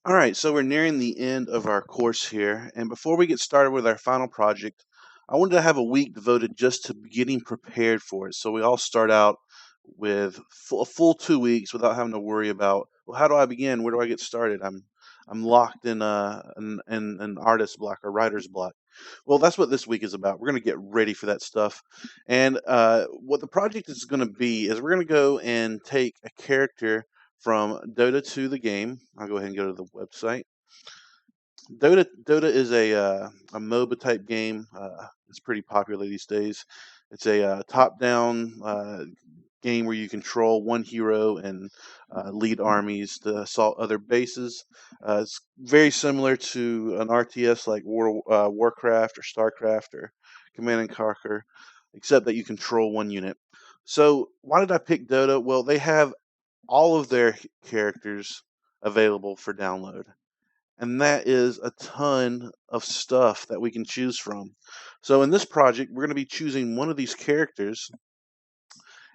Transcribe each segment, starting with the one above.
All right, so we're nearing the end of our course here, and before we get started with our final project, I wanted to have a week devoted just to getting prepared for it. So we all start out with a full 2 weeks without having to worry about, well, how do I begin? Where do I get started? I'm locked in an artist block or writer's block. Well, that's what this week is about. We're going to get ready for that stuff, and what the project is going to be is we're going to go and take a character from Dota 2, the game. I'll go ahead and go to the website. Dota is a MOBA type game. It's pretty popular these days. It's a top-down game where you control one hero and lead armies to assault other bases. It's very similar to an RTS like Warcraft or StarCraft or Command and Conquer, except that you control one unit. So why did I pick Dota? Well, they have all of their characters available for download. And that is a ton of stuff that we can choose from. So in this project, we're going to be choosing one of these characters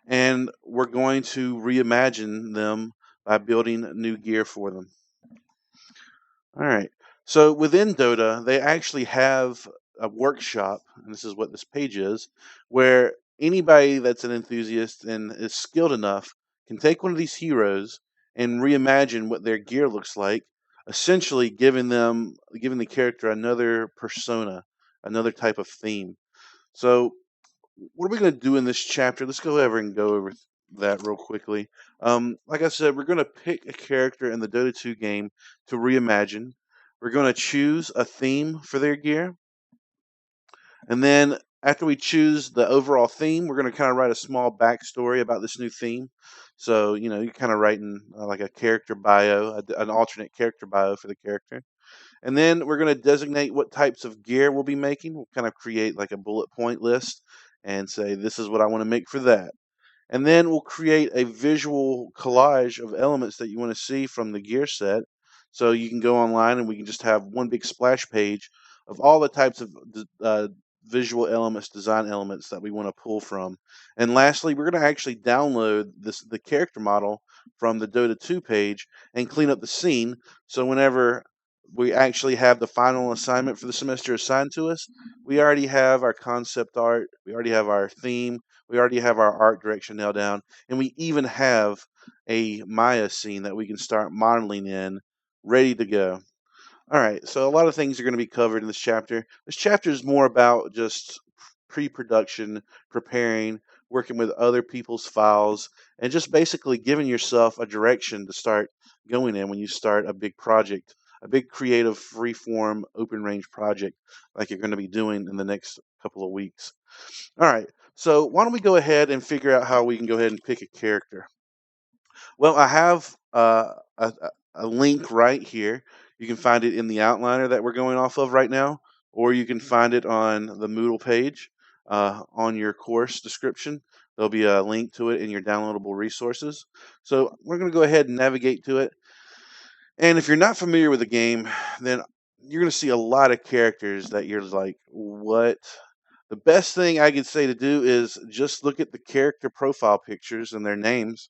and we're going to reimagine them by building new gear for them. All right. So within Dota, they actually have a workshop, and this is what this page is, where anybody that's an enthusiast and is skilled enough can take one of these heroes and reimagine what their gear looks like, essentially giving the character another persona, another type of theme. So what are we going to do in this chapter? Let's go over and go over that real quickly. Like I said, we're going to pick a character in the Dota 2 game to reimagine. We're going to choose a theme for their gear. And then after we choose the overall theme, we're going to kind of write a small backstory about this new theme. So, you're kind of writing like a character bio, an alternate character bio for the character. And then we're going to designate what types of gear we'll be making. We'll kind of create like a bullet point list and say, this is what I want to make for that. And then we'll create a visual collage of elements that you want to see from the gear set. So you can go online and we can just have one big splash page of all the types of visual elements, design elements that we want to pull from. And lastly, we're going to actually download the character model from the Dota 2 page and clean up the scene. So whenever we actually have the final assignment for the semester assigned to us, we already have our concept art, we already have our theme, we already have our art direction nailed down, and we even have a Maya scene that we can start modeling in, ready to go. All right, so a lot of things are going to be covered in this chapter. This chapter is more about just pre-production, preparing, working with other people's files, and just basically giving yourself a direction to start going in when you start a big project, a big creative, free-form, open-range project like you're going to be doing in the next couple of weeks. All right, so why don't we go ahead and figure out how we can go ahead and pick a character. Well, I have a link right here. You can find it in the outliner that we're going off of right now, or you can find it on the Moodle page on your course description. There'll be a link to it in your downloadable resources. So we're going to go ahead and navigate to it. And if you're not familiar with the game, then you're going to see a lot of characters that you're like, what? The best thing I could say to do is just look at the character profile pictures and their names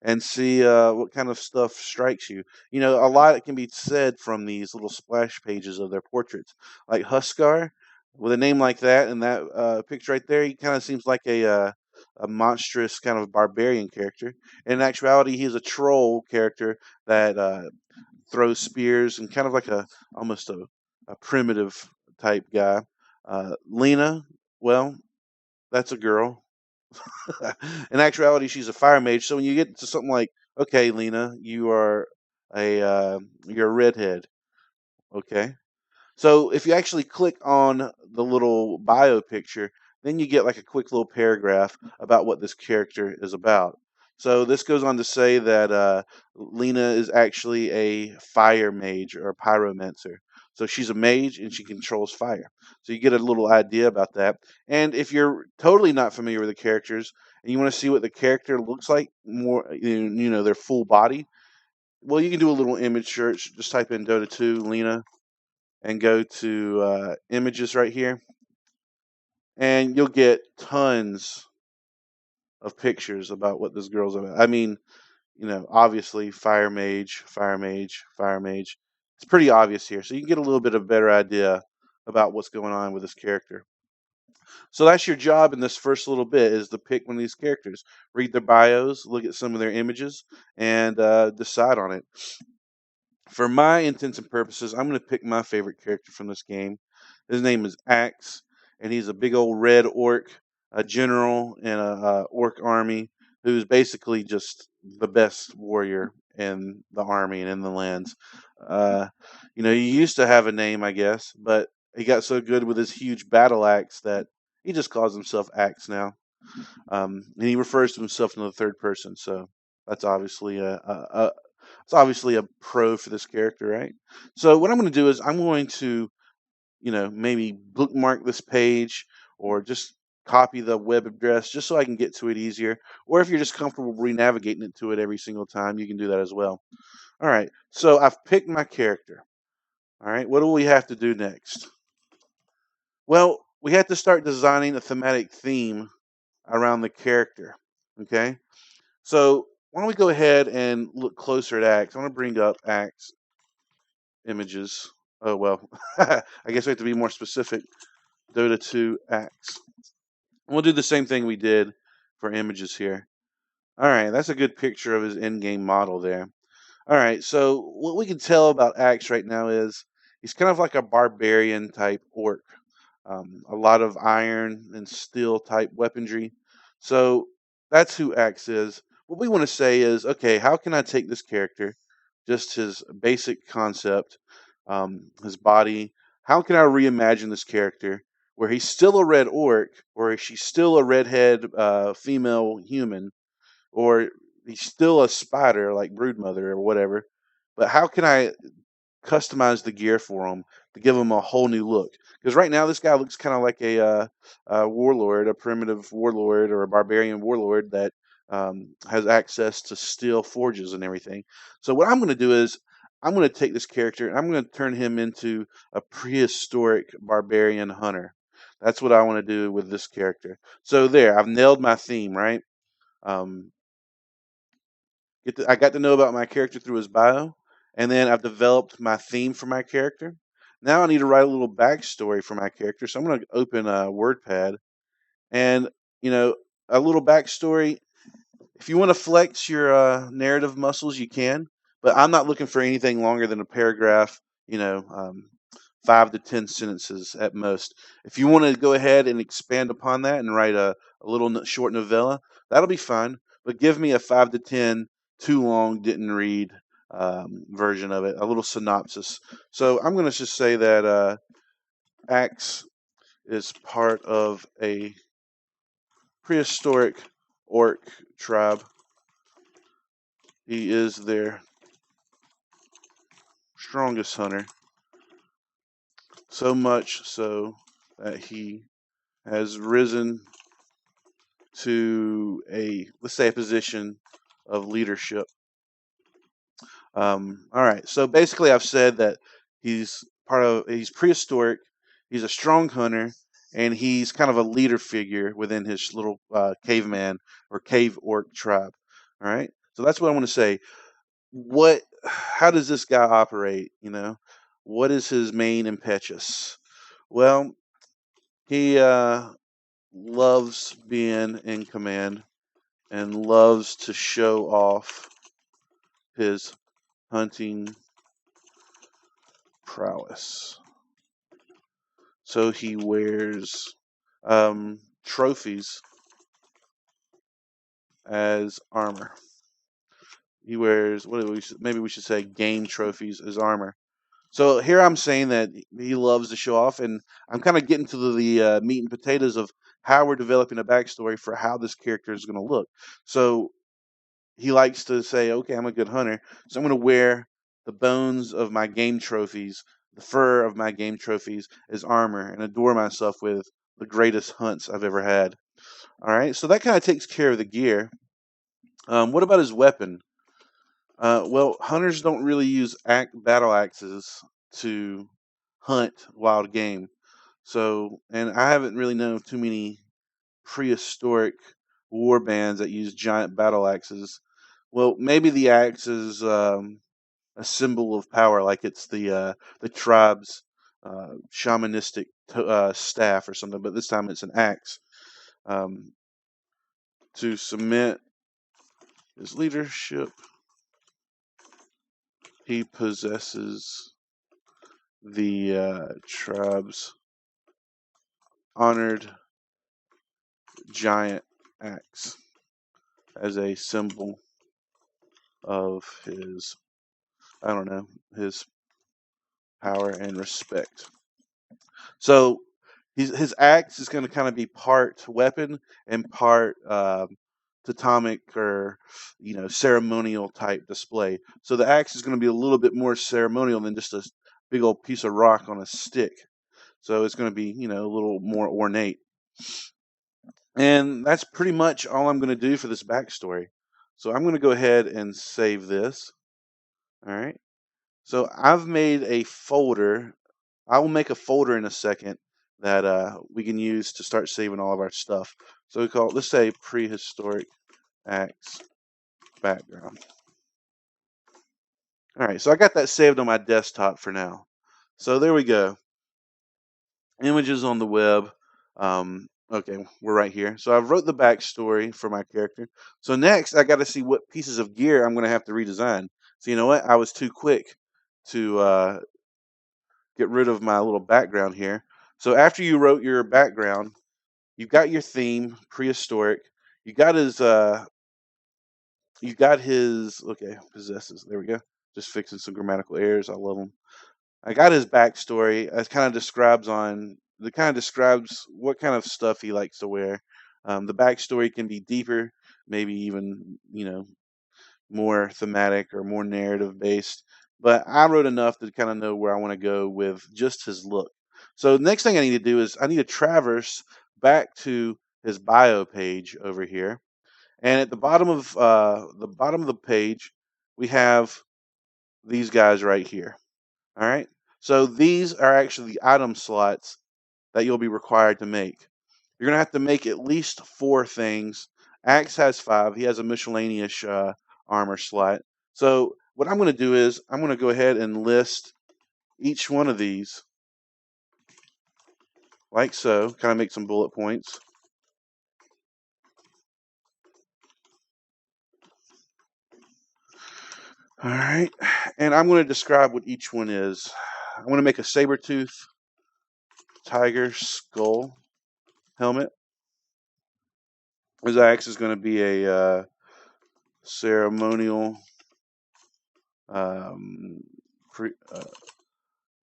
and see what kind of stuff strikes you. A lot can be said from these little splash pages of their portraits. Like Huskar, with a name like that and that picture right there, he kind of seems like a monstrous kind of barbarian character. In actuality, he's a troll character that throws spears and kind of like almost a primitive type guy. Lena, well, that's a girl. In actuality, she's a fire mage. So when you get to something like, okay, Lena, you're a redhead. Okay. So if you actually click on the little bio picture, then you get like a quick little paragraph about what this character is about. So this goes on to say that Lena is actually a fire mage or a pyromancer. So she's a mage and she controls fire. So you get a little idea about that. And if you're totally not familiar with the characters and you want to see what the character looks like more, their full body, well, you can do a little image search. Just type in Dota 2 Lena and go to images right here, and you'll get tons of pictures about what this girl's about. I mean, obviously fire mage, fire mage, fire mage. It's pretty obvious here, so you can get a little bit of a better idea about what's going on with this character. So that's your job in this first little bit, is to pick one of these characters, read their bios, look at some of their images, and decide on it. For my intents and purposes, I'm going to pick my favorite character from this game. His name is Axe, and he's a big old red orc, a general in a orc army, who's basically just the best warrior in the army and in the lands. Uh, he used to have a name, I guess, but he got so good with his huge battle axe that he just calls himself Axe now. And he refers to himself in the third person, so that's obviously it's obviously a pro for this character, right? So what I'm going to do is I'm going to, maybe bookmark this page or just copy the web address just so I can get to it easier. Or if you're just comfortable re-navigating it to it every single time, you can do that as well. All right, so I've picked my character. All right, what do we have to do next? Well, we have to start designing a thematic theme around the character. Okay, so why don't we go ahead and look closer at Axe? I want to bring up Axe images. Oh, well, I guess we have to be more specific. Dota2 Axe. We'll do the same thing we did for images here. All right, that's a good picture of his in-game model there. All right, so what we can tell about Axe right now is he's kind of like a barbarian type orc. A lot of iron and steel type weaponry. So that's who Axe is. What we want to say is, okay, how can I take this character, just his basic concept, his body, how can I reimagine this character where he's still a red orc, or she's still a redhead female human, or he's still a spider like Broodmother or whatever, but how can I customize the gear for him to give him a whole new look? Because right now this guy looks kind of like a warlord, a primitive warlord or a barbarian warlord that has access to steel forges and everything. So what I'm going to do is I'm going to take this character and I'm going to turn him into a prehistoric barbarian hunter. That's what I want to do with this character. So there, I've nailed my theme, right? Um, I got to know about my character through his bio, and then I've developed my theme for my character. Now I need to write a little backstory for my character, so I'm going to open a WordPad, and you know, a little backstory. If you want to flex your narrative muscles, you can, but I'm not looking for anything longer than a paragraph. You know, 5 to 10 sentences at most. If you want to go ahead and expand upon that and write a little short novella, that'll be fine. But give me a 5 to 10 too long, didn't read version of it, a little synopsis. So I'm going to just say that Axe is part of a prehistoric orc tribe. He is their strongest hunter, so much so that he has risen to let's say, a position of leadership. All right. So basically, I've said that he's prehistoric. He's a strong hunter, and he's kind of a leader figure within his little caveman or cave orc tribe. All right. So that's what I want to say. How does this guy operate? What is his main impetus? Well, he loves being in command and loves to show off his hunting prowess. So he wears trophies as armor. He wears maybe we should say game trophies as armor. So here I'm saying that he loves to show off, and I'm kind of getting to the meat and potatoes of how we're developing a backstory for how this character is going to look. So he likes to say, okay, I'm a good hunter, so I'm going to wear the bones of my game trophies, the fur of my game trophies as armor, and adore myself with the greatest hunts I've ever had. All right, so that kind of takes care of the gear. What about his weapon? Well, hunters don't really use battle axes to hunt wild game. So, and I haven't really known too many prehistoric war bands that use giant battle axes. Well, maybe the axe is symbol of power, like it's the tribe's shamanistic staff or something. But this time it's an axe. To cement his leadership, he possesses the tribe's honored giant axe as a symbol of his, I don't know, his power and respect. So his axe is going to kind of be part weapon and part totemic or ceremonial type display. So the axe is going to be a little bit more ceremonial than just a big old piece of rock on a stick. So it's going to be a little more ornate. And that's pretty much all I'm going to do for this backstory. So I'm going to go ahead and save this. All right. So I've made a folder. I will make a folder in a second that we can use to start saving all of our stuff. So we call it, let's say, prehistoric axe background. All right. So I got that saved on my desktop for now. So there we go. Images on the web. Okay, we're right here. So I've wrote the backstory for my character. So next, I got to see what pieces of gear I'm going to have to redesign. So you know what? I was too quick to get rid of my little background here. So after you wrote your background, you've got your theme, prehistoric. You got his. Okay, possesses. There we go. Just fixing some grammatical errors. I love them. I got his backstory. It kind of describes what kind of stuff he likes to wear. The backstory can be deeper, maybe even more thematic or more narrative based. But I wrote enough to kind of know where I want to go with just his look. So the next thing I need to do is I need to traverse back to his bio page over here, and at the bottom of the page, we have these guys right here. All right. So these are actually the item slots that you'll be required to make. You're going to have to make at least 4 things. Axe has 5. He has a miscellaneous armor slot. So what I'm going to do is I'm going to go ahead and list each one of these like so, kind of make some bullet points. All right. And I'm going to describe what each one is. I'm going to make a saber-tooth tiger skull helmet. His axe is going to be a ceremonial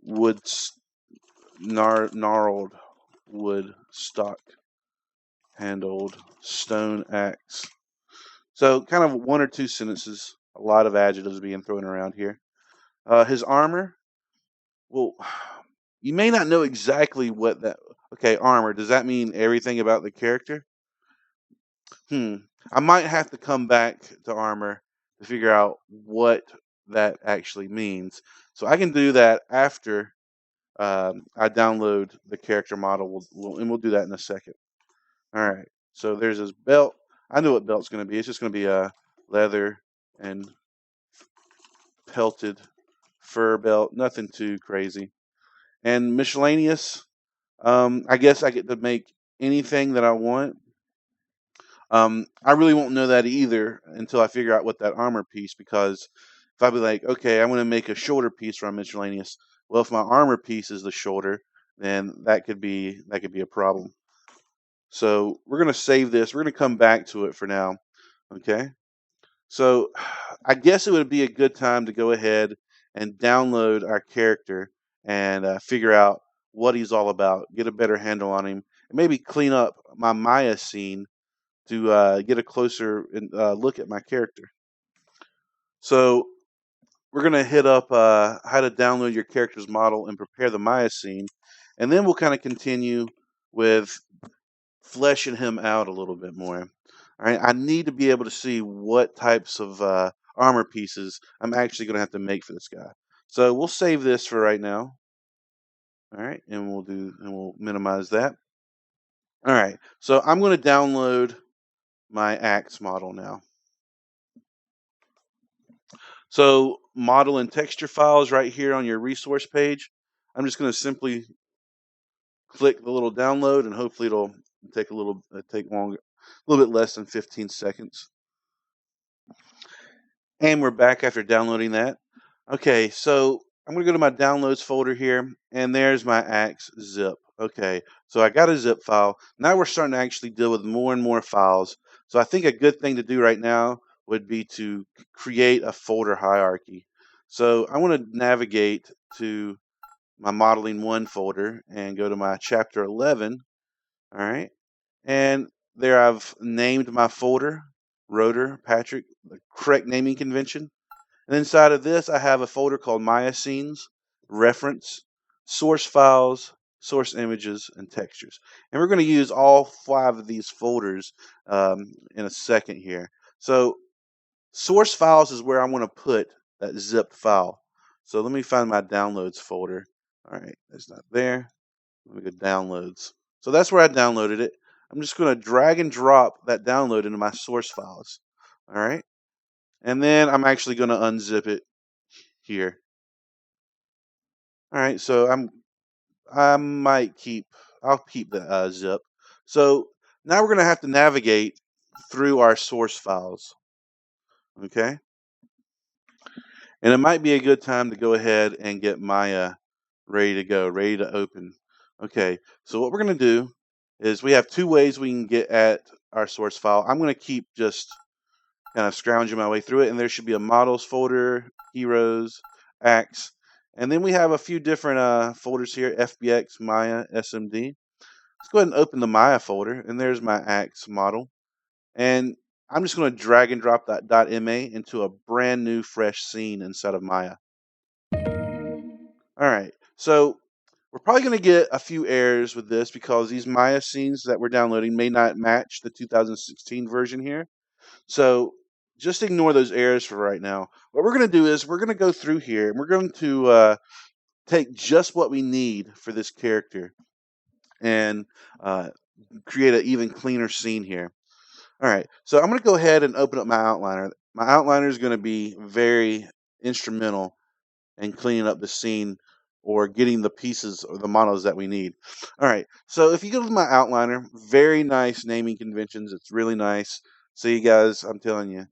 wood gnarled wood stock handled stone axe. So kind of 1 or 2 sentences, a lot of adjectives being thrown around here. His armor, well, you may not know exactly what that. Okay, armor, does that mean everything about the character? I might have to come back to armor to figure out what that actually means. So I can do that after I download the character model, and we'll do that in a second. All right. So there's his belt. I know what belt's going to be. It's just going to be a leather and pelted fur belt. Nothing too crazy. And miscellaneous. I guess I get to make anything that I want. I really won't know that either until I figure out what that armor piece, because if I be like, okay, I'm going to make a shoulder piece from miscellaneous. Well, if my armor piece is the shoulder, then that could be a problem. So we're going to save this. We're going to come back to it for now. Okay. So I guess it would be a good time to go ahead and download our character and figure out what he's all about, get a better handle on him, and maybe clean up my Maya scene to get a closer look at my character. So we're going to hit up how to download your character's model and prepare the Maya scene, and then we'll kind of continue with fleshing him out a little bit more. All right, I need to be able to see what types of armor pieces I'm actually going to have to make for this guy. So we'll save this for right now. All right, and we'll minimize that. All right, so I'm going to download my axe model now. So model and texture files right here on your resource page. I'm just going to simply click the little download, and hopefully it'll take take longer, a little bit less than 15 seconds. And we're back after downloading that. Okay, so I'm going to go to my downloads folder here, and there's my axe zip. Okay, so I got a zip file. Now we're starting to actually deal with more and more files. So I think a good thing to do right now would be to create a folder hierarchy. So I want to navigate to my modeling 1 folder and go to my chapter 11. All right, and there I've named my folder, Rotor Patrick, the correct naming convention. And inside of this, I have a folder called Maya Scenes, Reference, Source Files, Source Images, and Textures. And we're going to use all 5 of these folders in a second here. So Source Files is where I want to put that zipped file. So let me find my Downloads folder. All right, it's not there. Let me go Downloads. So that's where I downloaded it. I'm just going to drag and drop that download into my source files. All right. And then I'm actually going to unzip it here. All right. So I'll keep the zip. So now we're going to have to navigate through our source files. Okay. And it might be a good time to go ahead and get Maya ready to go, ready to open. Okay. So what we're going to do is we have 2 ways we can get at our source file. I'm going to keep just kind of scrounging my way through it, and there should be a models folder, heroes, axe, and then we have a few different folders here: FBX, Maya, SMD. Let's go ahead and open the Maya folder, and there's my axe model, and I'm just going to drag and drop that .ma into a brand new fresh scene inside of Maya. All right, so we're probably going to get a few errors with this because these Maya scenes that we're downloading may not match the 2016 version here. So just ignore those errors for right now. What we're going to do is we're going to go through here and we're going to take just what we need for this character and create an even cleaner scene here. All right, so I'm going to go ahead and open up my outliner. My outliner is going to be very instrumental in cleaning up the scene or getting the pieces or the models that we need. All right, so if you go to my outliner, very nice naming conventions. It's really nice. So you guys, I'm telling you,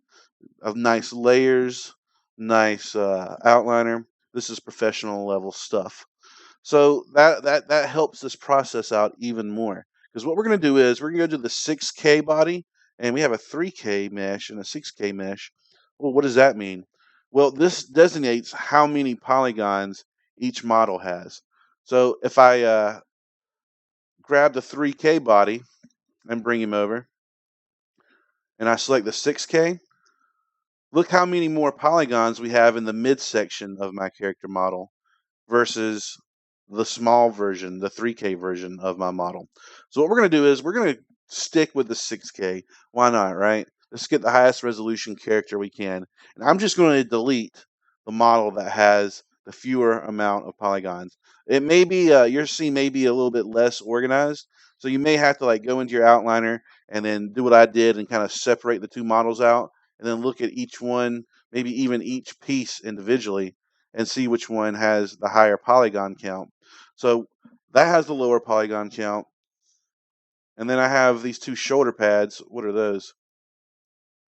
of nice layers, nice outliner. This is professional level stuff. So that helps this process out even more. Because what we're going to do is we're going to go to the 6K body, and we have a 3K mesh and a 6K mesh. Well, what does that mean? Well, this designates how many polygons each model has. So if I grab the 3K body and bring him over, and I select the 6K, look how many more polygons we have in the midsection of my character model versus the small version, the 3K version of my model. So what we're going to do is we're going to stick with the 6K. Why not, right? Let's get the highest resolution character we can. And I'm just going to delete the model that has the fewer amount of polygons. It may be, your scene may be a little bit less organized. So you may have to like go into your outliner and then do what I did and kind of separate the 2 models out and then look at each one, maybe even each piece individually, and see which one has the higher polygon count. So that has the lower polygon count. And then I have these 2 shoulder pads. What are those?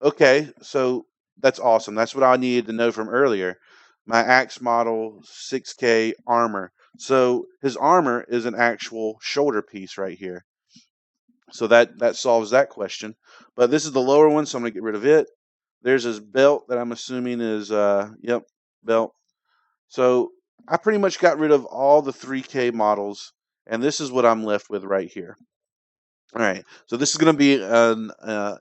Okay, so that's awesome. That's what I needed to know from earlier. My axe model 6K armor. So his armor is an actual shoulder piece right here. So that solves that question. But this is the lower one, so I'm going to get rid of it. There's his belt that I'm assuming is, yep, belt. So I pretty much got rid of all the 3K models, and this is what I'm left with right here. All right, so this is going to be an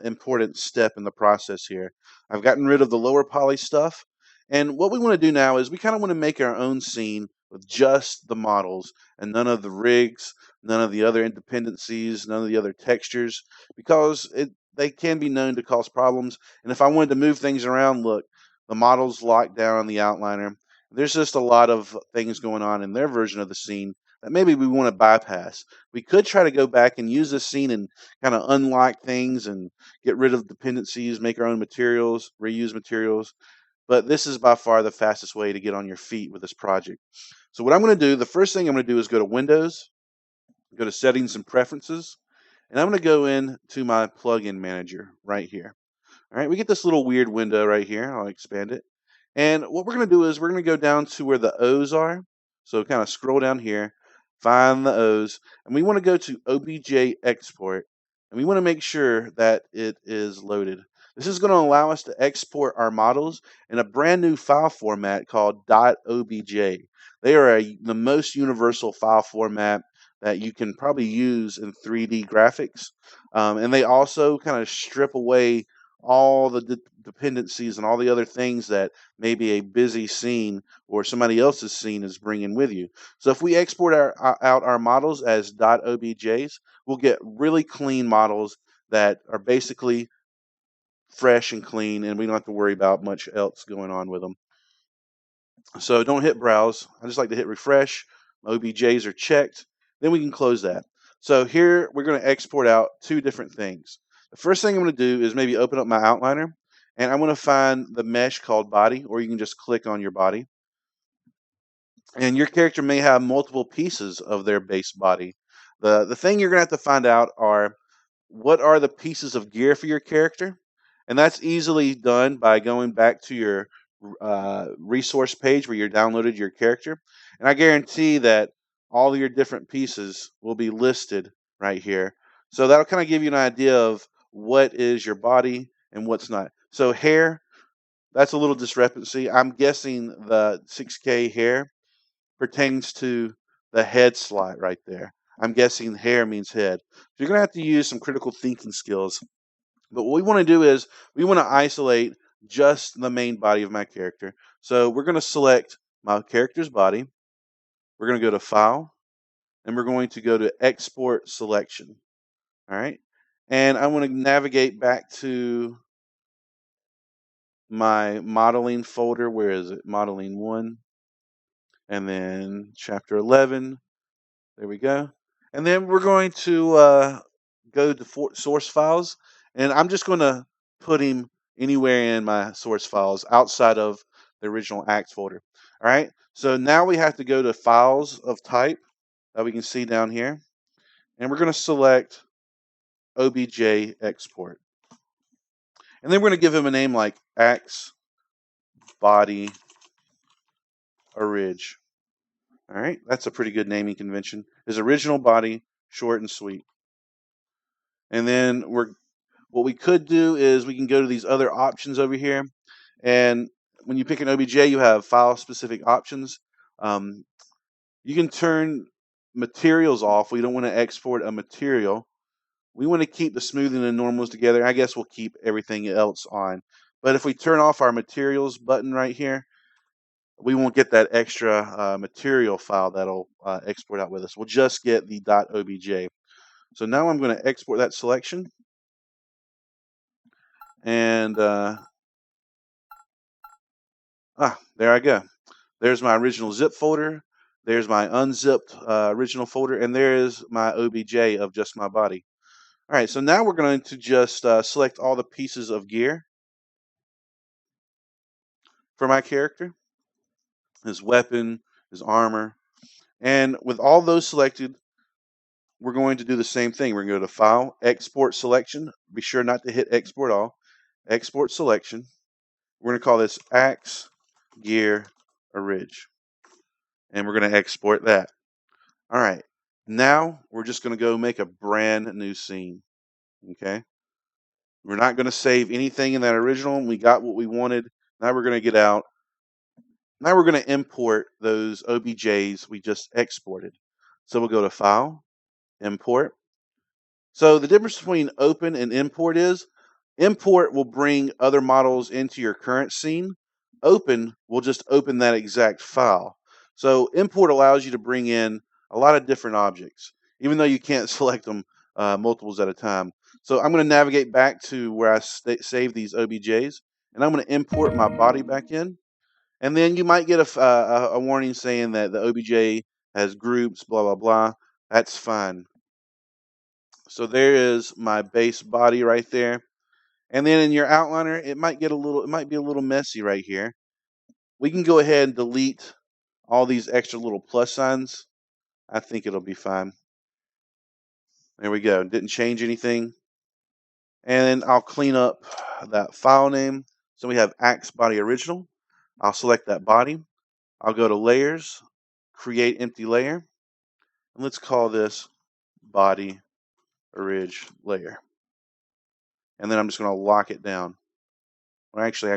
important step in the process here. I've gotten rid of the lower poly stuff, and what we want to do now is we kind of want to make our own scene with just the models and none of the rigs, none of the other dependencies, none of the other textures, because they can be known to cause problems. And if I wanted to move things around, look, the model's locked down on the outliner. There's just a lot of things going on in their version of the scene that maybe we want to bypass. We could try to go back and use this scene and kind of unlock things and get rid of dependencies, make our own materials, reuse materials. but this is by far the fastest way to get on your feet with this project. So what I'm going to do, the first thing I'm going to do is go to Windows, go to Settings and Preferences, and I'm going to go into my plugin manager right here. All right, we get this little weird window right here. I'll expand it. And what we're going to do is we're going to go down to where the O's are. So kind of scroll down here, find the O's, and we want to go to OBJ Export, and we want to make sure that it is loaded. This is going to allow us to export our models in a brand new file format called .obj. They are the most universal file format that you can probably use in 3D graphics. And they also kind of strip away all the dependencies and all the other things that maybe a busy scene or somebody else's scene is bringing with you. So if we export out our models as .objs, we'll get really clean models that are basically fresh and clean, and we don't have to worry about much else going on with them. So don't hit browse. I just like to hit refresh. My OBJs are checked. Then we can close that. So here we're going to export out two different things. The first thing I'm going to do is maybe open up my outliner, and I'm going to find the mesh called body, or you can just click on your body. And your character may have multiple pieces of their base body. The thing you're going to have to find out are what are the pieces of gear for your character, and that's easily done by going back to your resource page where you downloaded your character, and I guarantee that all of your different pieces will be listed right here. So that'll kind of give you an idea of what is your body and what's not. So hair, that's a little discrepancy. I'm guessing the 6K hair pertains to the head slot right there. I'm guessing hair means head. So you're going to have to use some critical thinking skills. But what we want to do is we want to isolate just the main body of my character. So we're going to select my character's body. We're going to go to File, and we're going to go to Export Selection. All right. And I'm going to navigate back to my modeling folder. Where is it? Modeling 1. And then Chapter 11. There we go. And then we're going to go to source files, and I'm just going to put him anywhere in my source files outside of the original Acts folder. All right. So now we have to go to files of type that we can see down here, and we're going to select OBJ Export. And then we're going to give him a name like Acts Body Orig. All right. That's a pretty good naming convention. His original body, short and sweet. And then what we could do is we can go to these other options over here. And when you pick an OBJ, you have file-specific options. You can turn materials off. We don't want to export a material. We want to keep the smoothing and normals together. I guess we'll keep everything else on. But if we turn off our materials button right here, we won't get that extra material file that'll export out with us. We'll just get the .obj. So now I'm going to export that selection. And there I go. There's my original zip folder. There's my unzipped original folder, and there is my OBJ of just my body. All right, so now we're going to just select all the pieces of gear for my character, his weapon, his armor, and with all those selected, we're going to do the same thing. We're going to go to File, Export Selection. Be sure not to hit Export All. Export Selection. We're going to call this Axe Gear Orig. And we're going to export that. All right. Now we're just going to go make a brand new scene. Okay. We're not going to save anything in that original. We got what we wanted. Now we're going to get out. Now we're going to import those OBJs we just exported. So we'll go to File, Import. So the difference between open and import is import will bring other models into your current scene. Open will just open that exact file. So import allows you to bring in a lot of different objects, even though you can't select them multiples at a time. So I'm going to navigate back to where I save these OBJs, and I'm going to import my body back in. And then you might get a warning saying that the OBJ has groups, blah, blah, blah. That's fine. So there is my base body right there. And then in your outliner, it might be a little messy right here. We can go ahead and delete all these extra little plus signs. I think it'll be fine. There we go. Didn't change anything. And then I'll clean up that file name. So we have axe body original. I'll select that body. I'll go to layers, create empty layer. And let's call this body orig layer. And then I'm just going to lock it down. Or actually,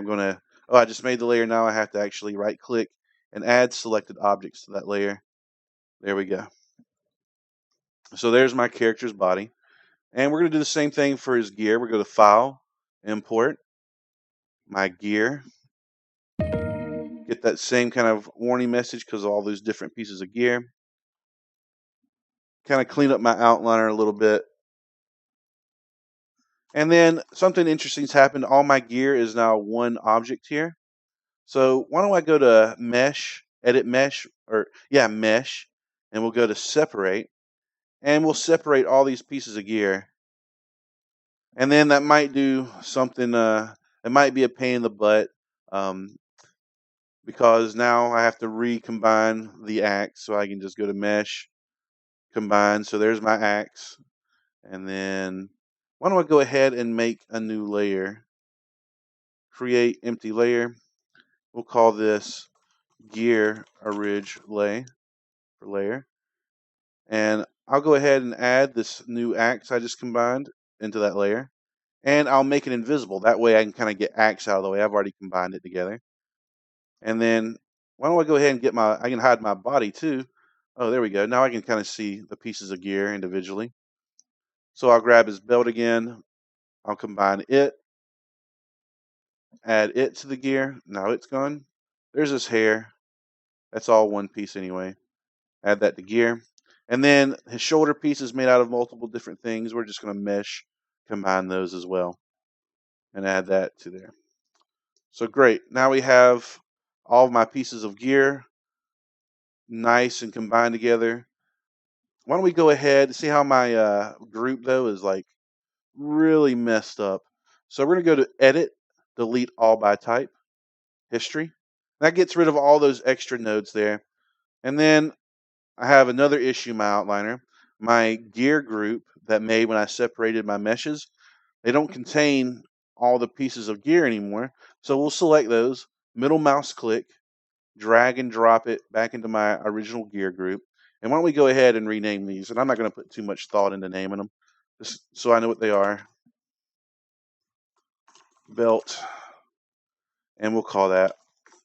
I just made the layer. Now I have to actually right click and add selected objects to that layer. There we go. So there's my character's body. And we're going to do the same thing for his gear. We're going to File, Import, my gear. Get that same kind of warning message because of all those different pieces of gear. Kind of clean up my outliner a little bit. And then something interesting's happened. All my gear is now one object here. So why don't I go to Mesh, Edit Mesh, Mesh, and we'll go to Separate. And we'll separate all these pieces of gear. And then that might do something, it might be a pain in the butt because now I have to recombine the axe. So I can just go to Mesh, Combine. So there's my axe. And then why don't I go ahead and make a new layer? Create empty layer. We'll call this gear orig layer. And I'll go ahead and add this new axe I just combined into that layer. And I'll make it invisible. That way I can kind of get axe out of the way. I've already combined it together. And then why don't I go ahead and I can hide my body too. Oh, there we go. Now I can kind of see the pieces of gear individually. So I'll grab his belt again. I'll combine it. Add it to the gear. Now it's gone. There's his hair. That's all one piece anyway. Add that to gear. And then his shoulder piece is made out of multiple different things. We're just going to mesh, combine those as well, and add that to there. So great. Now we have all of my pieces of gear nice and combined together. Why don't we go ahead, see how my group though is like really messed up. So we're going to go to Edit, Delete All by Type, History. That gets rid of all those extra nodes there. And then I have another issue in my outliner. My gear group that made when I separated my meshes, they don't contain all the pieces of gear anymore. So we'll select those, middle mouse click, drag and drop it back into my original gear group. And why don't we go ahead and rename these? And I'm not going to put too much thought into naming them, just so I know what they are. Belt, and we'll call that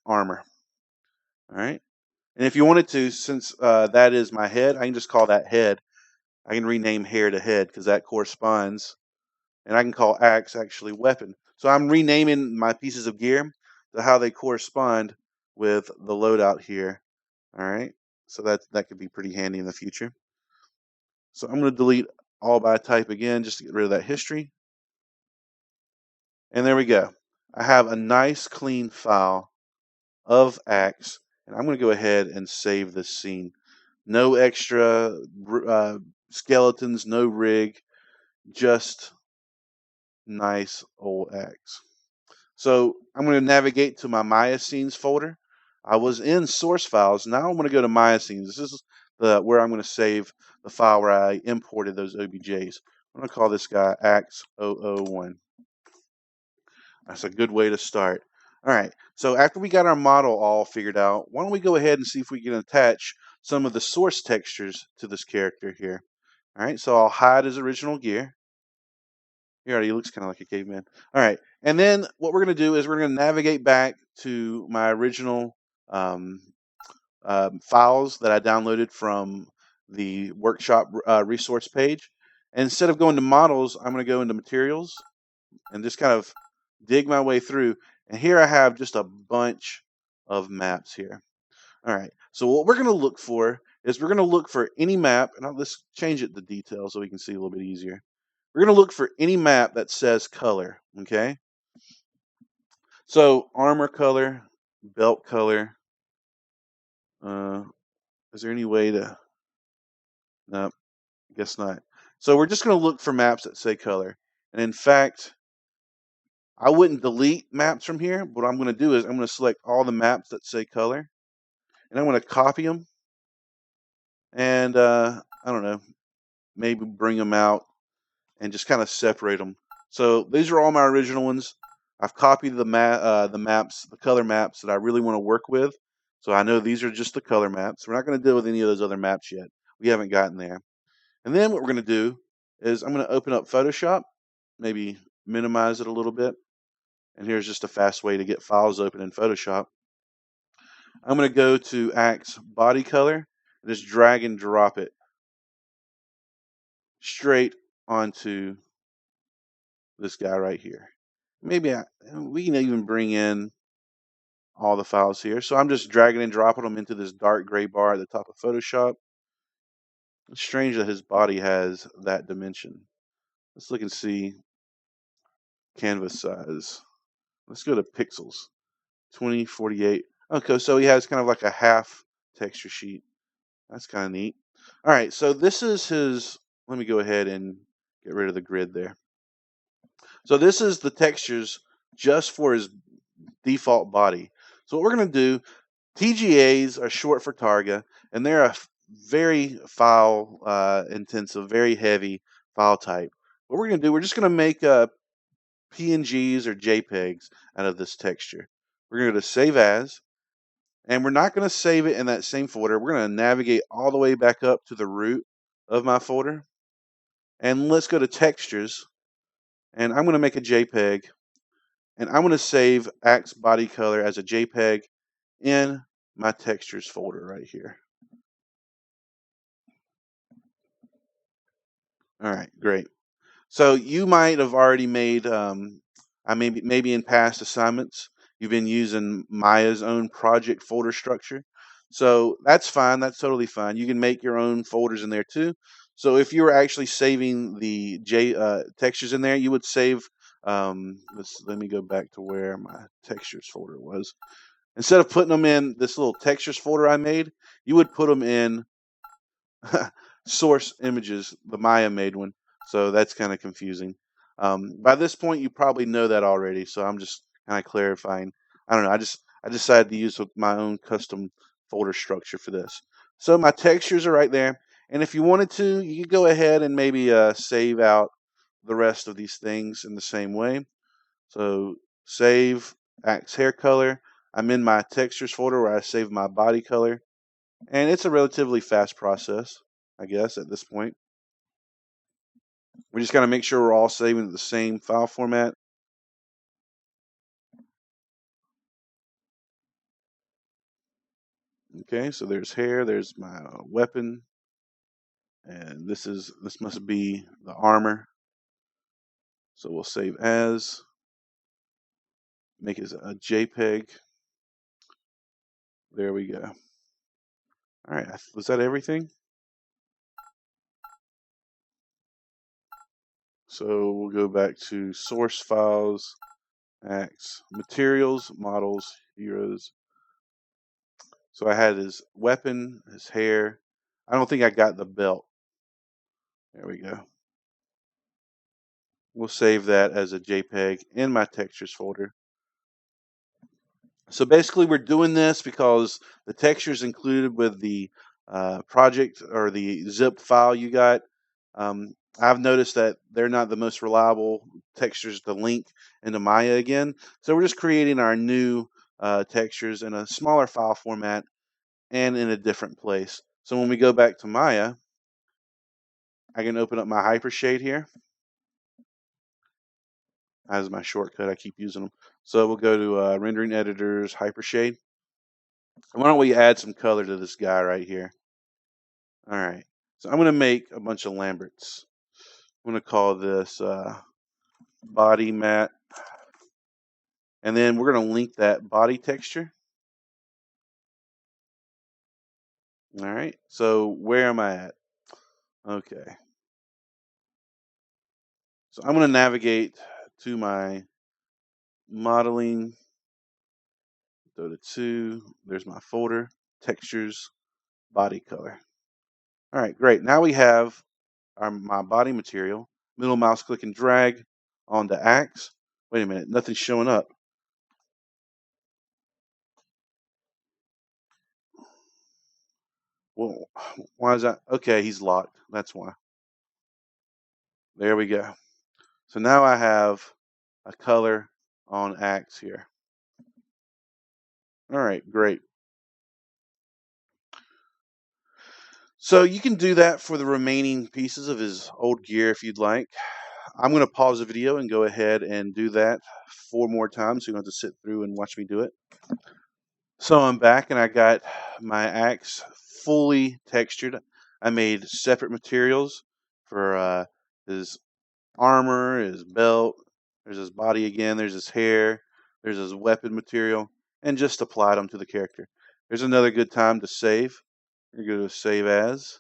armor. All right. And if you wanted to, since that is my head, I can just call that head. I can rename hair to head because that corresponds. And I can call axe actually weapon. So I'm renaming my pieces of gear to how they correspond with the loadout here. All right. So that could be pretty handy in the future. So I'm going to delete all by type again just to get rid of that history. And there we go. I have a nice clean file of axe. And I'm going to go ahead and save this scene. No extra skeletons, no rig, just nice old axe. So I'm going to navigate to my Maya scenes folder. I was in source files. Now I'm going to go to Maya scenes. This is where I'm going to save the file where I imported those OBJs. I'm going to call this guy axe001. That's a good way to start. All right, so after we got our model all figured out, why don't we go ahead and see if we can attach some of the source textures to this character here. All right, so I'll hide his original gear. He already looks kind of like a caveman. All right, and then what we're going to do is we're going to navigate back to my original files that I downloaded from the workshop resource page. And instead of going to models, I'm going to go into materials and just kind of dig my way through. And here I have just a bunch of maps here. All right, so what we're going to look for is we're going to look for any map, and let's change it to detail so we can see a little bit easier. We're going to look for any map that says color, okay? So armor color, belt color. Is there any way to, no, I guess not. So we're just going to look for maps that say color. And in fact, I wouldn't delete maps from here. What I'm going to do is I'm going to select all the maps that say color, and I'm going to copy them, and I don't know, maybe bring them out and just kind of separate them. So these are all my original ones. I've copied the maps, the color maps that I really want to work with. So I know these are just the color maps. We're not going to deal with any of those other maps yet. We haven't gotten there. And then what we're going to do is I'm going to open up Photoshop, maybe minimize it a little bit. And here's just a fast way to get files open in Photoshop. I'm going to go to Axe Body Color and just drag and drop it straight onto this guy right here. Maybe we can even bring in all the files here. So I'm just dragging and dropping them into this dark gray bar at the top of Photoshop. It's strange that his body has that dimension. Let's look and see canvas size. Let's go to pixels. 2048. Okay, so he has kind of like a half texture sheet. That's kind of neat. All right, so this is his. Let me go ahead and get rid of the grid there. So this is the textures just for his default body. So what we're going to do, TGAs are short for Targa, and they're a very file intensive, very heavy file type. What we're going to do, we're just going to make PNGs or JPEGs out of this texture. We're going to save as, and we're not going to save it in that same folder. We're going to navigate all the way back up to the root of my folder, and let's go to textures, and I'm going to make a JPEG, and I'm going to save Axe Body Color as a JPEG in my textures folder right here. All right, great. So you might have already made, maybe in past assignments, you've been using Maya's own project folder structure. So that's fine. That's totally fine. You can make your own folders in there too. So if you were actually saving the textures in there, you would save. Let me go back to where my textures folder was. Instead of putting them in this little textures folder I made, you would put them in source images, the Maya made one. So that's kind of confusing. By this point, you probably know that already. So I'm just kind of clarifying. I don't know. I decided to use my own custom folder structure for this. So my textures are right there. And if you wanted to, you could go ahead and maybe save out the rest of these things in the same way. So save Axe hair color. I'm in my textures folder where I save my body color. And it's a relatively fast process, I guess, at this point. We just got to make sure we're all saving to the same file format. Okay, so there's hair, there's my weapon, and this must be the armor. So we'll save as, make it a JPEG. There we go. All right, was that everything? So we'll go back to source files, Axe, materials, models, heroes. So I had his weapon, his hair. I don't think I got the belt. There we go. We'll save that as a JPEG in my textures folder. So basically we're doing this because the textures included with the project or the zipped file you got, I've noticed that they're not the most reliable textures to link into Maya again. So we're just creating our new textures in a smaller file format and in a different place. So when we go back to Maya, I can open up my Hypershade here as my shortcut. I keep using them. So we'll go to Rendering Editors, Hypershade. Why don't we add some color to this guy right here? All right. So I'm going to make a bunch of Lamberts. I'm going to call this body matte. And then we're going to link that body texture. All right. So where am I at? Okay. So I'm going to navigate to my modeling, Dota2. There's my folder, textures, body color. All right, great. Now we have my body material. Middle mouse click and drag on the axe. Wait a minute, nothing's showing up. Well, why is that? Okay, he's locked. That's why. There we go. So now I have a color on Axe here. All right, great. So you can do that for the remaining pieces of his old gear if you'd like. I'm going to pause the video and go ahead and do that 4 more times so you don't have to sit through and watch me do it. So I'm back and I got my axe fully textured. I made separate materials for his armor, his belt, there's his body again, there's his hair, there's his weapon material, and just applied them to the character. There's another good time to save. You're going to go to Save As,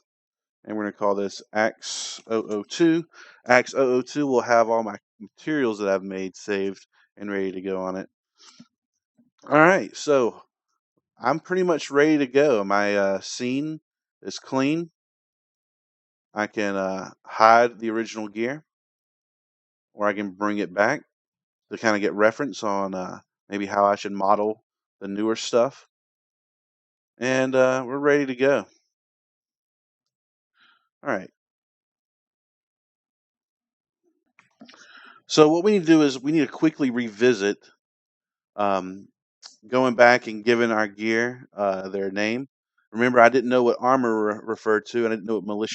and we're going to call this Axe 002. Axe 002 will have all my materials that I've made saved and ready to go on it. All right, so I'm pretty much ready to go. My scene is clean. I can hide the original gear, or I can bring it back to kind of get reference on maybe how I should model the newer stuff. And we're ready to go. All right. So what we need to do is we need to quickly revisit um, going back and giving our gear their name. Remember, I didn't know what armor referred to, and I didn't know what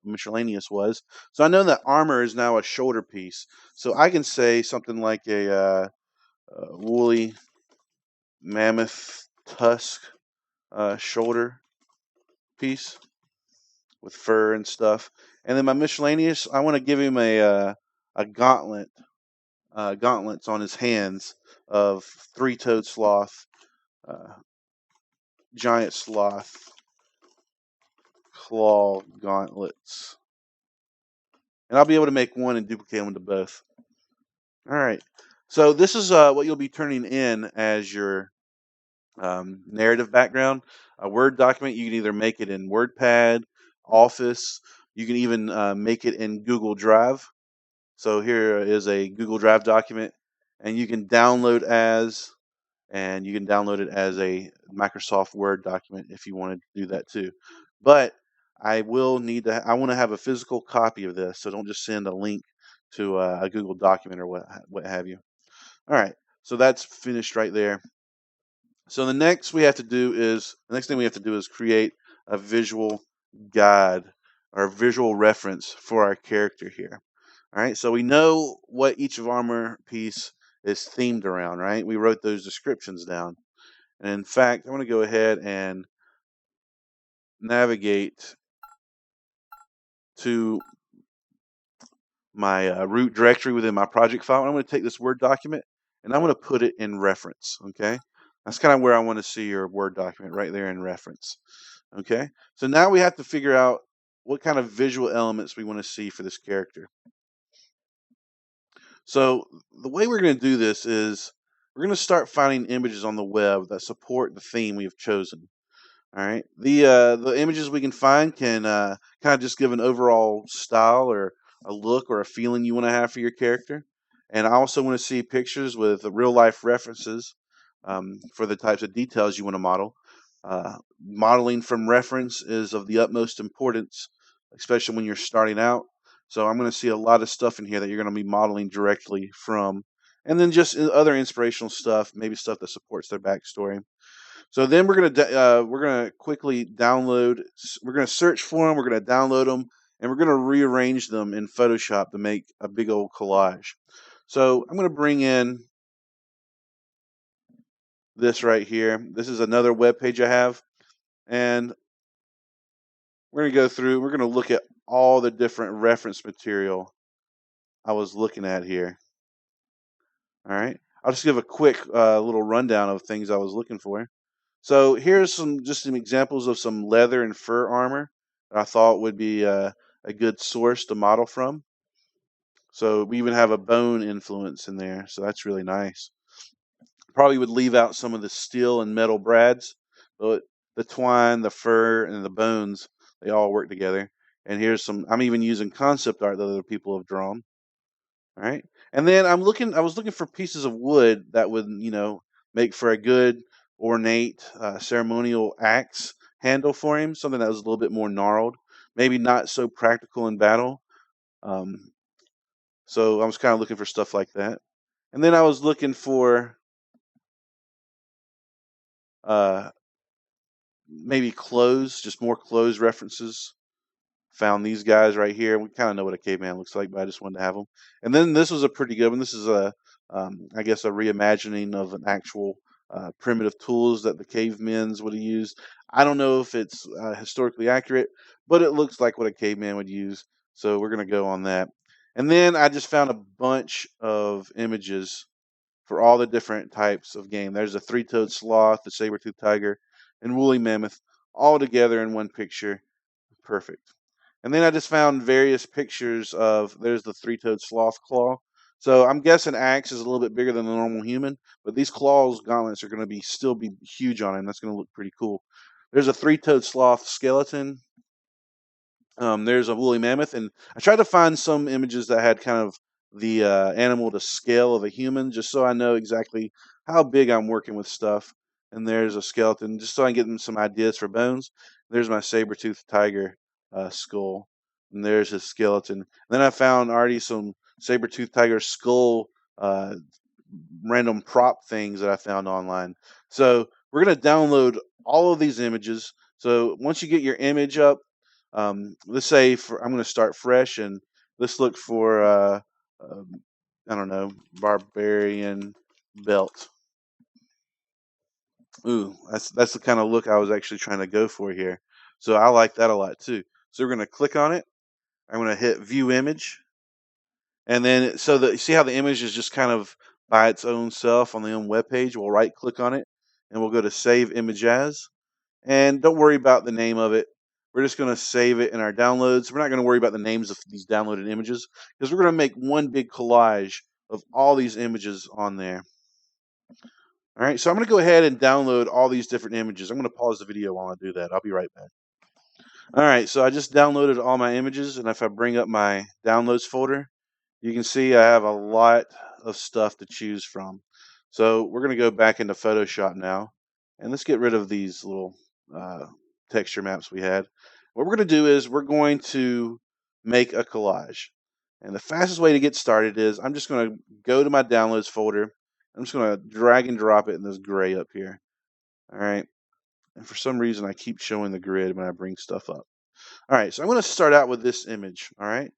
miscellaneous was. So I know that armor is now a shoulder piece. So I can say something like a woolly mammoth tusk shoulder piece with fur and stuff. And then my miscellaneous, I want to give him a gauntlet, gauntlets on his hands of three-toed sloth, uh, giant sloth, claw gauntlets. And I'll be able to make one and duplicate them to both. All right. So this is what you'll be turning in as your narrative background. A Word document, you can either make it in WordPad, Office. You can even make it in Google Drive. So here is a Google Drive document, and you can download it as a Microsoft Word document if you wanted to do that too. But I want to have a physical copy of this, so don't just send a link to a Google document or what have you. All right, so that's finished right there. So the next thing we have to do is create a visual guide or visual reference for our character here. All right, so we know what each of armor piece is themed around, right? We wrote those descriptions down. And in fact, I'm going to go ahead and navigate to my root directory within my project file. I'm going to take this Word document and I'm going to put it in reference, okay? That's kind of where I want to see your Word document, right there in reference, okay? So now we have to figure out what kind of visual elements we want to see for this character. So the way we're going to do this is we're going to start finding images on the web that support the theme we have chosen. All right. The images we can find can kind of just give an overall style or a look or a feeling you want to have for your character. And I also want to see pictures with real life references for the types of details you want to model. Modeling from reference is of the utmost importance, especially when you're starting out. So I'm going to see a lot of stuff in here that you're going to be modeling directly from. And then just other inspirational stuff, maybe stuff that supports their backstory. So then we're gonna quickly download. We're gonna search for them. We're gonna download them, and we're gonna rearrange them in Photoshop to make a big old collage. So I'm gonna bring in this right here. This is another web page I have, and we're gonna go through. We're gonna look at all the different reference material I was looking at here. All right. I'll just give a quick little rundown of things I was looking for. So here's some examples of some leather and fur armor that I thought would be a good source to model from. So we even have a bone influence in there, so that's really nice. Probably would leave out some of the steel and metal brads, but the twine, the fur, and the bones, they all work together. And here's I'm even using concept art that other people have drawn. All right. And then I was looking for pieces of wood that would, make for a good ornate ceremonial axe handle for him, something that was a little bit more gnarled, maybe not so practical in battle. Um, so I was kind of looking for stuff like that. And then I was looking for uh, maybe clothes, just more clothes references. Found these guys right here. We kind of know what a caveman looks like, but I just wanted to have them. And then this was a pretty good one. This is I guess, a reimagining of an actual primitive tools that the cavemen's would have used. I don't know if it's historically accurate, but it looks like what a caveman would use. So we're gonna go on that. And then I just found a bunch of images for all the different types of game. There's a three-toed sloth, the saber-toothed tiger, and woolly mammoth all together in one picture. Perfect. And then I just found various pictures of there's the three-toed sloth claw. So I'm guessing Axe is a little bit bigger than the normal human, but these claws gauntlets are going to be still be huge on him. That's going to look pretty cool. There's a three-toed sloth skeleton. There's a woolly mammoth, and I tried to find some images that had kind of the animal to scale of a human, just so I know exactly how big I'm working with stuff. And there's a skeleton, just so I can get them some ideas for bones. There's my saber-toothed tiger skull, and there's his skeleton. And then I found already some saber-toothed tiger skull random prop things that I found online. So we're going to download all of these images. So once you get your image up, let's say I'm going to start fresh, and let's look for um, I don't know, barbarian belt. Ooh, that's the kind of look I was actually trying to go for here. So I like that a lot too. So we're going to click on it. I'm going to hit view image, and then so that you see how the image is just kind of by its own self on the own web page. We'll right click on it, and we'll go to save image as. And don't worry about the name of it. We're just going to save it in our downloads. We're not going to worry about the names of these downloaded images because we're going to make one big collage of all these images on there. All right, so I'm going to go ahead and download all these different images. I'm going to pause the video while I do that. I'll be right back. All right, so I just downloaded all my images, and if I bring up my downloads folder, you can see I have a lot of stuff to choose from. So we're going to go back into Photoshop now, and let's get rid of these little texture maps we had. What we're going to do is we're going to make a collage. And the fastest way to get started is I'm just going to go to my downloads folder. I'm just going to drag and drop it in this gray up here. All right. And for some reason, I keep showing the grid when I bring stuff up. All right. So I'm going to start out with this image. All right.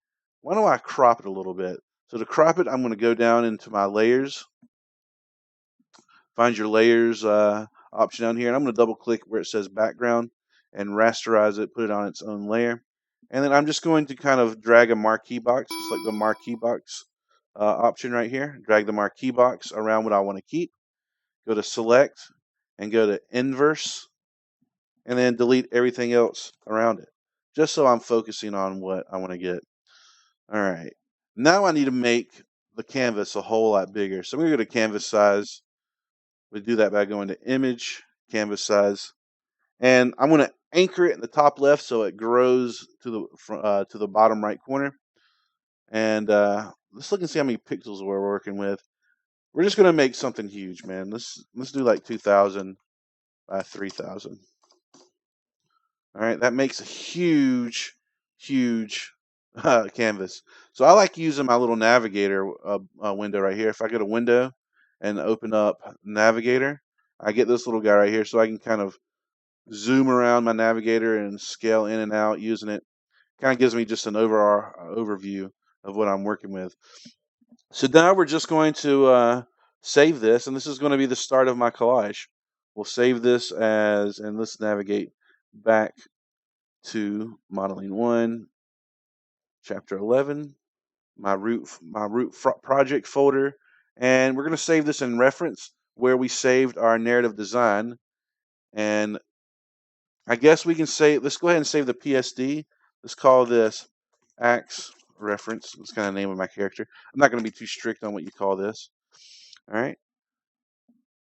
Why don't I crop it a little bit? So to crop it, I'm going to go down into my layers. Find your layers option down here. And I'm going to double click where it says background and rasterize it, put it on its own layer. And then I'm just going to kind of drag a marquee box, select the marquee box option right here. Drag the marquee box around what I want to keep. Go to select and go to inverse. And then delete everything else around it. Just so I'm focusing on what I want to get. All right. Now I need to make the canvas a whole lot bigger. So I'm going to go to canvas size. We do that by going to image, canvas size, and I'm going to anchor it in the top left so it grows to the bottom right corner. And let's look and see how many pixels we're working with. We're just going to make something huge, man. Let's do like 2,000 by 3,000. All right, that makes a huge, huge canvas. So I like using my little navigator window right here. If I go to window and open up navigator, I get this little guy right here, so I can kind of zoom around my navigator and scale in and out using it. Kind of gives me just an overview of what I'm working with. So now we're just going to save this, and this is going to be the start of my collage. We'll save this as, and let's navigate back to modeling 1, chapter 11, my root project folder, and we're going to save this in reference where we saved our narrative design. And I guess we can say, let's go ahead and save the PSD. Let's call this Axe reference. That's kind of the name of my character. I'm not going to be too strict on what you call this. All right.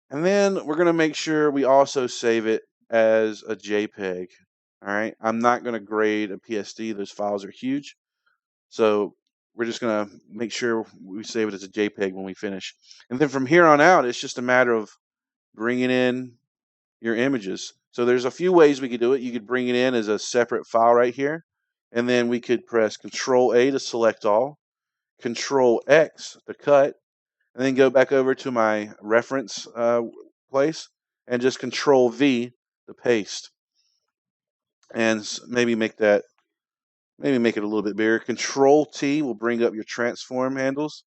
And then we're going to make sure we also save it as a JPEG. All right. I'm not going to grade a PSD. Those files are huge. So we're just going to make sure we save it as a JPEG when we finish. And then from here on out, it's just a matter of bringing in your images. So there's a few ways we could do it. You could bring it in as a separate file right here, and then we could press Control A to select all, Control X to cut, and then go back over to my reference place and just Control V to paste, and maybe make it a little bit bigger. Control T will bring up your transform handles,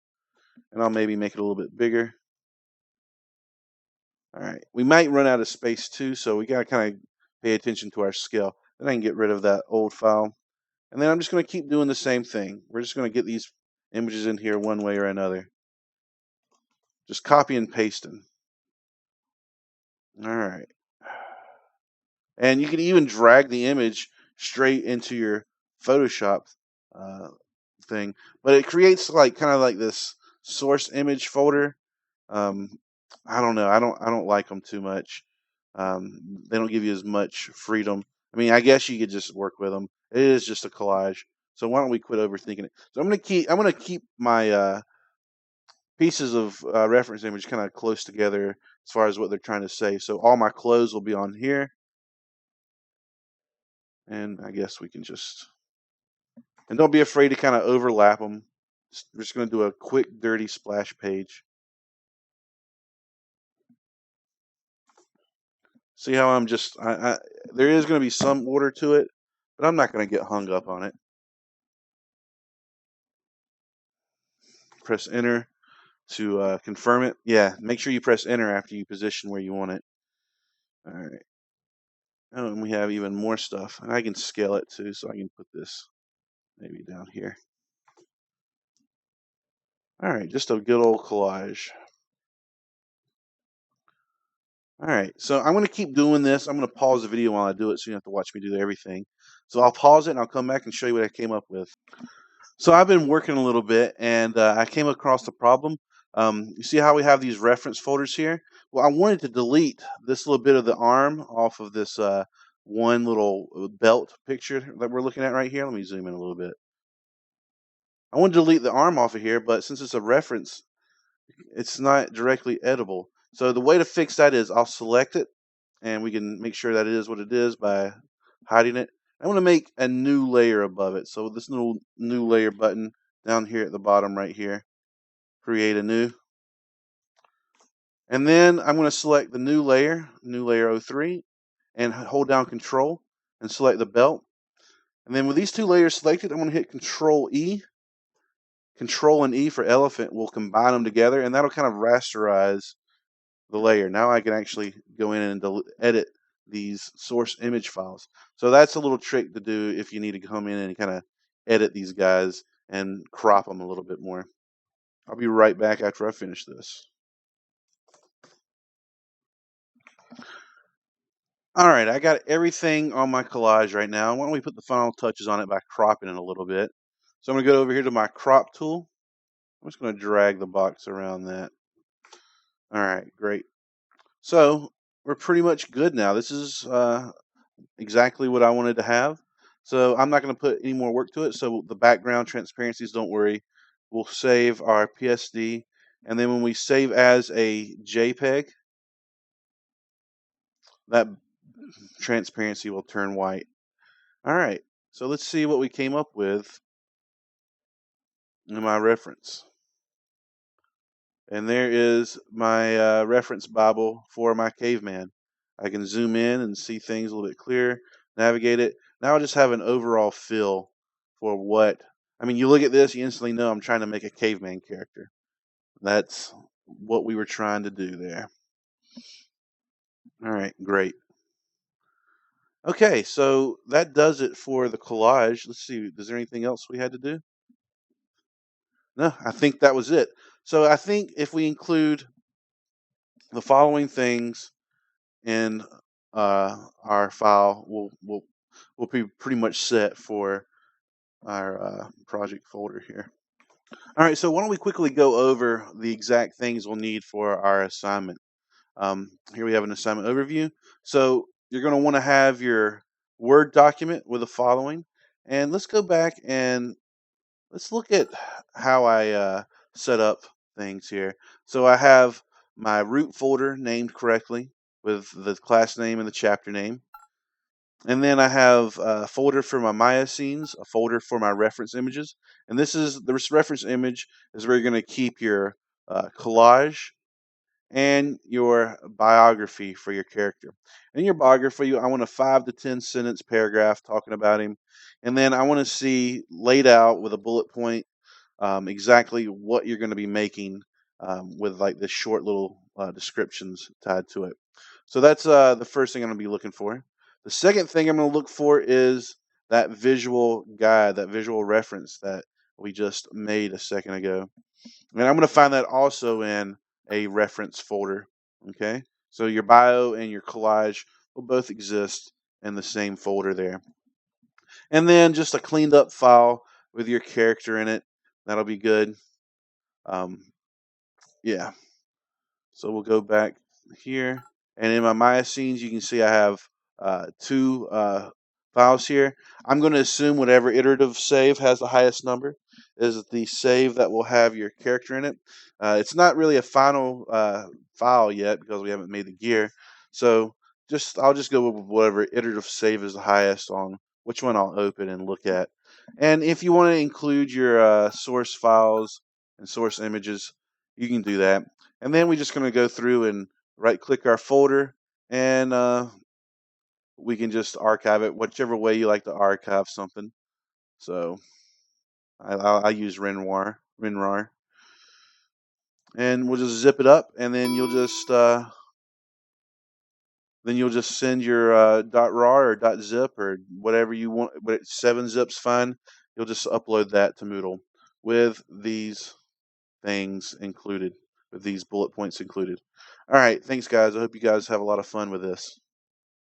and I'll maybe make it a little bit bigger. All right, we might run out of space too, so we gotta kind of pay attention to our scale. Then I can get rid of that old file, and then I'm just gonna keep doing the same thing. We're just gonna get these images in here one way or another. Just copy and pasting. All right. And you can even drag the image straight into your Photoshop uh, thing, but it creates like kind of like this source image folder. Um, I don't know. I don't like them too much. They don't give you as much freedom. I mean, I guess you could just work with them. It is just a collage. So why don't we quit overthinking it? So I'm gonna keep my pieces of reference image kind of close together as far as what they're trying to say. So all my clothes will be on here. And I guess we can just, and don't be afraid to kind of overlap them. We're just going to do a quick, dirty splash page. See how I'm just, there is going to be some order to it, but I'm not going to get hung up on it. Press enter to confirm it. Yeah, make sure you press enter after you position where you want it. All right. Oh, and we have even more stuff. And I can scale it too, so I can put this maybe down here. All right, just a good old collage. All right, so I'm going to keep doing this. I'm going to pause the video while I do it so you don't have to watch me do everything. So I'll pause it and I'll come back and show you what I came up with. So I've been working a little bit and I came across the problem. You see how we have these reference folders here? Well, I wanted to delete this little bit of the arm off of this one little belt picture that we're looking at right here. Let me zoom in a little bit. I want to delete the arm off of here, but since it's a reference, it's not directly editable. So the way to fix that is I'll select it, and we can make sure that it is what it is by hiding it. I want to make a new layer above it. So this new layer button down here at the bottom right here, create a new. And then I'm going to select the new layer 03, and hold down Control and select the belt. And then with these two layers selected, I'm going to hit Control E. Control and E for elephant will combine them together, and that'll kind of rasterize the layer. Now I can actually go in and edit these source image files. So that's a little trick to do if you need to come in and kind of edit these guys and crop them a little bit more. I'll be right back after I finish this. All right, I got everything on my collage right now. Why don't we put the final touches on it by cropping it a little bit? So I'm going to go over here to my crop tool. I'm just going to drag the box around that. All right, great. So we're pretty much good now. This is exactly what I wanted to have. So I'm not going to put any more work to it. So the background transparencies, don't worry. We'll save our PSD. And then when we save as a JPEG, that transparency will turn white. All right. So let's see what we came up with in my reference. And there is my reference Bible for my caveman. I can zoom in and see things a little bit clearer, navigate it. Now I just have an overall feel for what, I mean, you look at this, you instantly know I'm trying to make a caveman character. That's what we were trying to do there. All right, great. Okay, so that does it for the collage. Let's see, is there anything else we had to do? No, I think that was it. So I think if we include the following things in our file, we'll be pretty much set for our project folder here. All right, so why don't we quickly go over the exact things we'll need for our assignment. Here we have an assignment overview. So you're going to want to have your Word document with the following. And let's go back and let's look at how I set up things here. So I have my root folder named correctly with the class name and the chapter name. And then I have a folder for my myoscenes, a folder for my reference images. And this reference image is where you're going to keep your collage and your biography for your character. In your biography, I want a 5 to 10 sentence paragraph talking about him. And then I want to see laid out with a bullet point exactly what you're going to be making with like this short little descriptions tied to it. So that's the first thing I'm going to be looking for. The second thing I'm going to look for is that visual guide, that visual reference that we just made a second ago. And I'm going to find that also in a reference folder. Okay. So your bio and your collage will both exist in the same folder there. And then just a cleaned up file with your character in it. That'll be good. Yeah. So we'll go back here. And in my myoscenes, you can see I have two files here. I'm going to assume whatever iterative save has the highest number is the save that will have your character in it. It's not really a final file yet because we haven't made the gear. So I'll just go with whatever iterative save is the highest on which one I'll open and look at. And if you want to include your source files and source images, you can do that. And then we're just going to go through and right click our folder, and we can just archive it whichever way you like to archive something. So I use WinRAR, and we'll just zip it up, and then you'll just send your .rar or .zip or whatever you want, but 7-zip's fine. You'll just upload that to Moodle with these things included, with these bullet points included. All right, thanks guys. I hope you guys have a lot of fun with this.